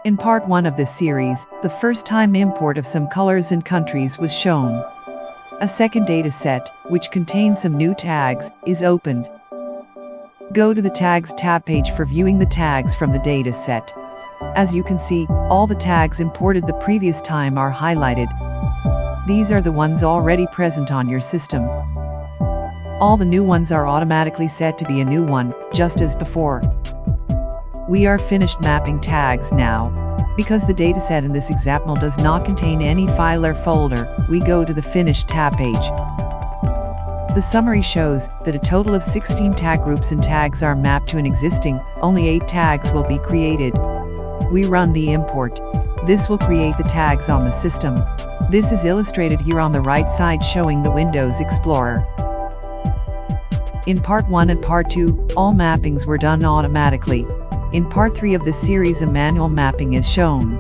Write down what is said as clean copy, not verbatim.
In part 1 of this series, the first time import of some colors and countries was shown. A second dataset, which contains some new tags, is opened. Go to the Tags tab page for viewing the tags from the dataset. As you can see, all the tags imported the previous time are highlighted. These are the ones already present on your system. All the new ones are automatically set to be a new one, just as before. We are finished mapping tags now. Because the dataset in this example does not contain any file or folder, we go to the Finish tab page. The summary shows that a total of 16 tag groups and tags are mapped to an existing, only 8 tags will be created. We run the import. This will create the tags on the system. This is illustrated here on the right side showing the Windows Explorer. In part 1 and part 2, all mappings were done automatically. In part 3 of this series, a manual mapping is shown.